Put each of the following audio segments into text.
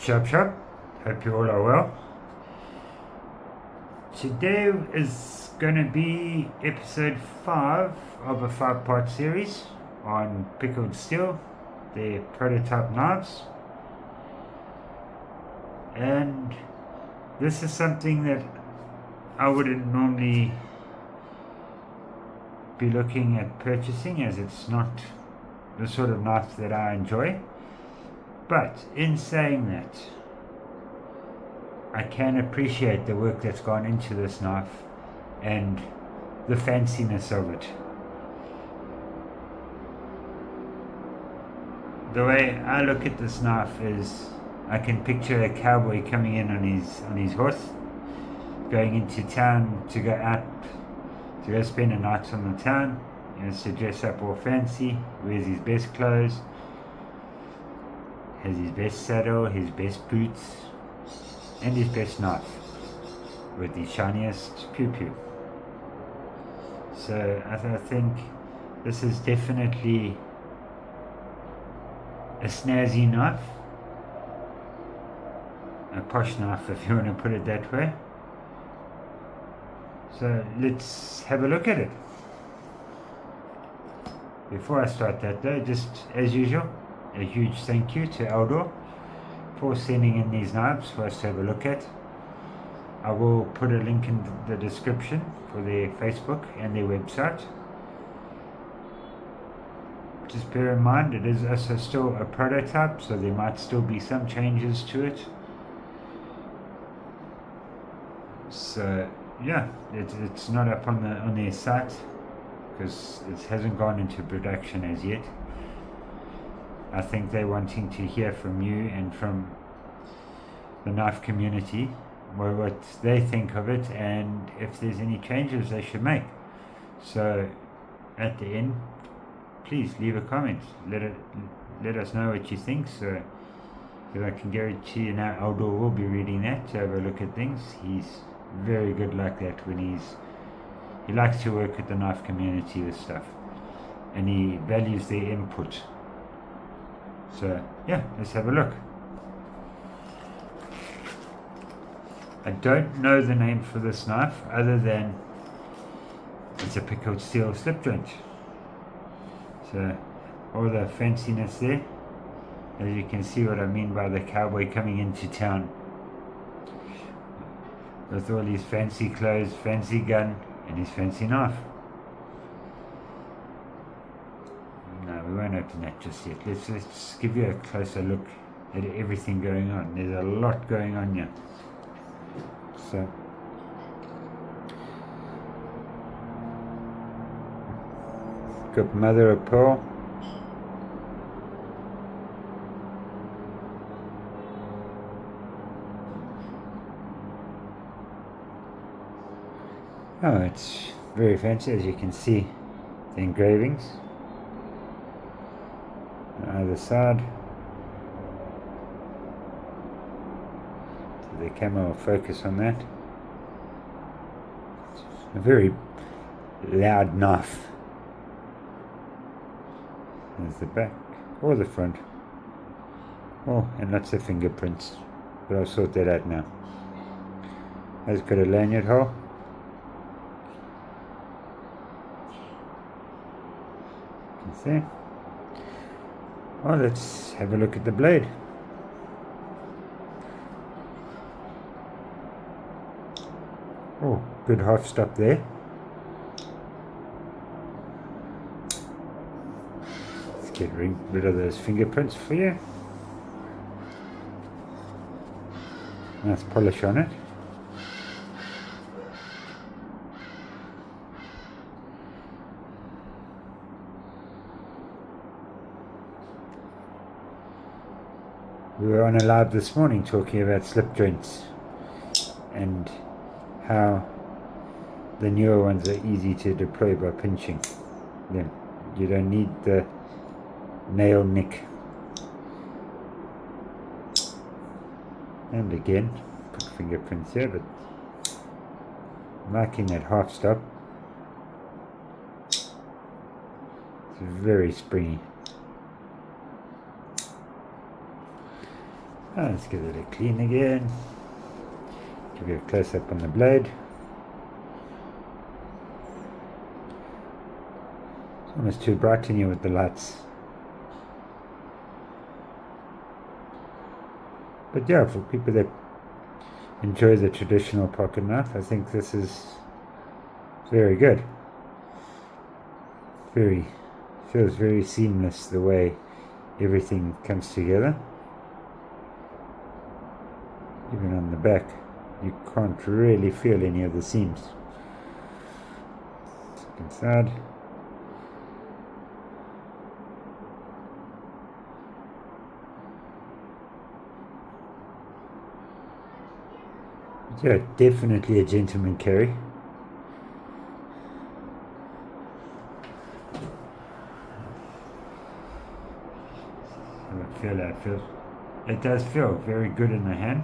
Shop Shop, hope you all are well. Today is going to be episode 5 of a 5-part series on Pickled Steel, their prototype knives. And this is something that I wouldn't normally be looking at purchasing, as it's not the sort of knife that I enjoy. But in saying that, I can appreciate the work that's gone into this knife and the fanciness of it. The way I look at this knife is I can picture a cowboy coming in on his horse, going into town to go out, to go spend a night on the town. He has to dress up all fancy, wears his best clothes, has his best saddle, his best boots, and his best knife, with the shiniest pew-pew. So I think this is definitely a snazzy knife, a posh knife if you want to put it that way. So let's have a look at it. Before I start that though, just as usual, a huge thank you to Aldo for sending in these knives for us to have a look at. I will put a link in the description for their Facebook and their website. Just bear in mind it is also still a prototype, so there might still be some changes to it. So yeah, it's not up on their site because it hasn't gone into production as yet. I think they're wanting to hear from you and from the knife community what they think of it and if there's any changes they should make. So at the end, please leave a comment. Let us know what you think, so that I can guarantee you now Aldo will be reading that to have a look at things. He's very good like that when he likes to work with the knife community with stuff, and he values their input. So yeah, let's have a look. I don't know the name for this knife other than it's a pickled steel slip joint. So all the fanciness there, as you can see what I mean by the cowboy coming into town with all his fancy clothes, fancy gun, and his fancy knife. No, we won't open that just yet. Let's give you a closer look at everything going on. There's a lot going on here. So got mother of pearl. Oh, it's very fancy, as you can see the engravings on either side. So the camera will focus on that. It's a very loud knife. There's the back or the front. Oh, and lots of fingerprints, but I'll sort that out now. It's got a lanyard hole. See? Well, let's have a look at the blade. Oh, good half stop there. Let's get rid of those fingerprints for you. Nice polish on it. We were on a live this morning talking about slip joints and how the newer ones are easy to deploy by pinching them. You don't need the nail nick. And again, put fingerprints here, but marking that half stop. It's very springy. Let's give it a clean again. Give you a close up on the blade. It's almost too bright in here with the lights. But yeah, for people that enjoy the traditional pocket knife, I think this is very good. Feels very seamless the way everything comes together. Even on the back, you can't really feel any of the seams. Second side. Yeah, definitely a gentleman carry. I feel that feels. It does feel very good in the hand.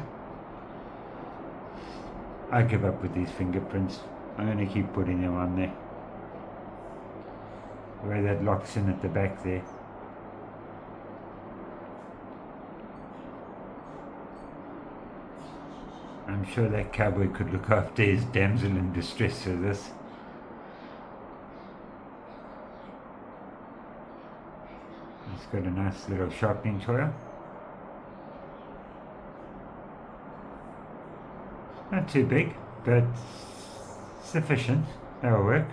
I give up with these fingerprints. I'm going to keep putting them on there. The way that locks in at the back there. I'm sure that cowboy could look after his damsel in distress with this. It's got a nice little sharpening tool. Not too big, but sufficient. That'll work.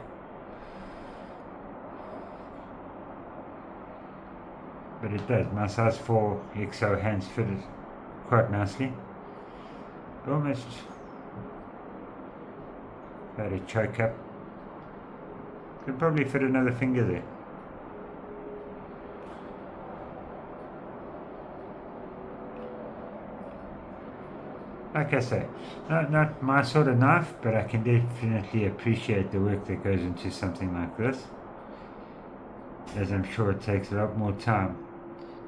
But it does. My size 4 XL hands fit it quite nicely. Almost about a choke up. Could probably fit another finger there. Like I say, not my sort of knife, but I can definitely appreciate the work that goes into something like this, as I'm sure it takes a lot more time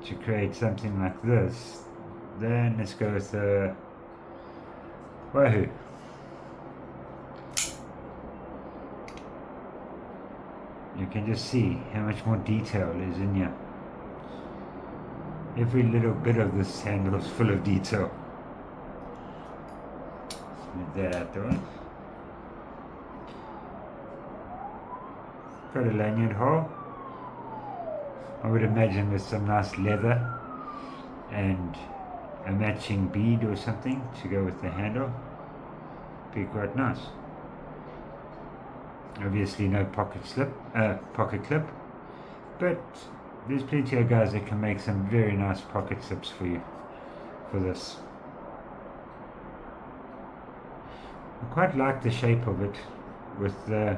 to create something like this. Then let's go with the Wahoo. You can just see how much more detail is in here. Every little bit of this handle is full of detail. Move that out the way. Got a lanyard hole. I would imagine with some nice leather and a matching bead or something to go with the handle. Be quite nice. Obviously no pocket clip, but there's plenty of guys that can make some very nice pocket clips for you for this. I quite like the shape of it with the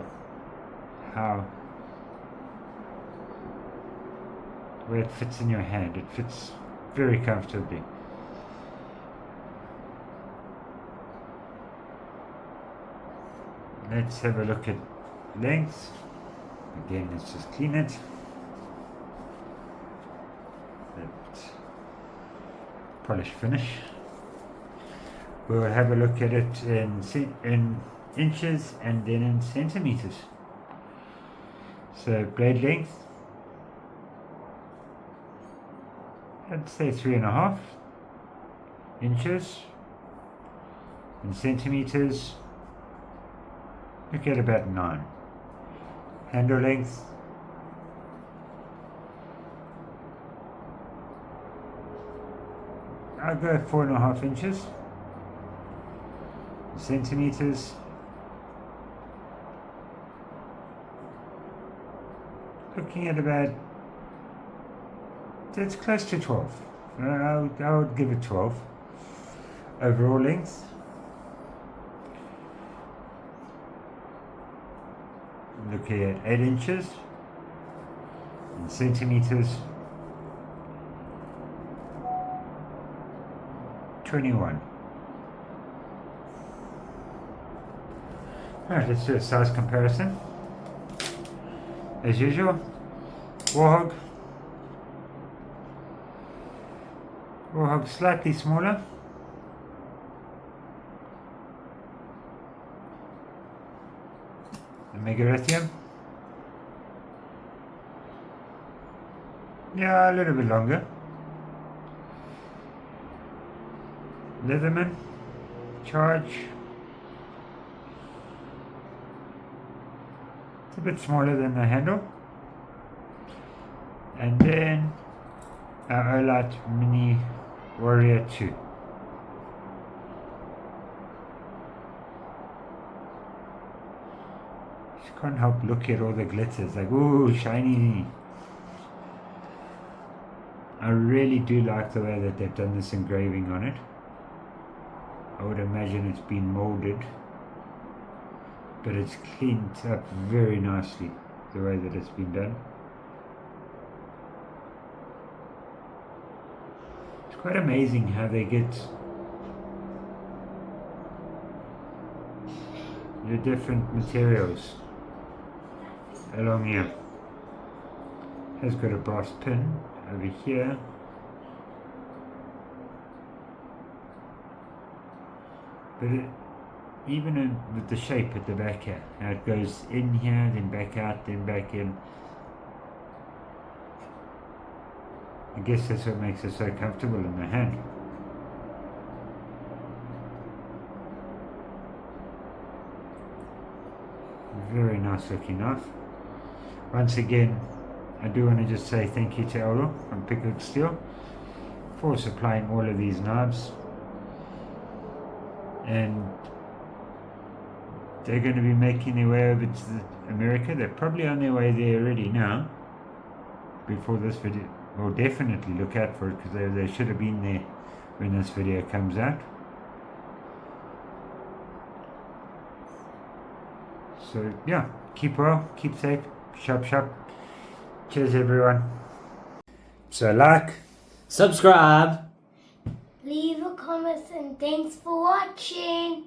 way it fits in your hand. It fits very comfortably. Let's have a look at length. Again, let's just clean it. Polish finish. We'll have a look at it in inches and then in centimeters. So blade length, I'd say 3.5 inches. In centimeters, look at about 9. Handle length, I'll go 4.5 inches. Centimeters, looking at about, it's close to 12. I would give it 12. Overall length, looking at 8 inches. In centimeters, 21. Alright, let's do a size comparison. As usual, Warhog slightly smaller. The Megarithium, yeah, a little bit longer. Leatherman charge. It's a bit smaller than the handle. And then our Olight Mini Warrior 2. Just can't help looking at all the glitters, like, ooh, shiny. I really do like the way that they've done this engraving on it. I would imagine it's been molded, but it's cleaned up very nicely the way that it's been done. It's quite amazing how they get the different materials along here. Has got a brass pin over here. But even with the shape at the back here, how it goes in here, then back out, then back in. I guess that's what makes it so comfortable in the hand. Very nice looking knife. Once again, I do want to just say thank you to Aldo from Pickled Steel for supplying all of these knives. And they're going to be making their way over to America. They're probably on their way there already now. Before this video, well, definitely look out for it, because they should have been there when this video comes out. So yeah, keep well, keep safe, sharp, sharp. Cheers everyone. So like, subscribe, leave a comment, and thanks for watching.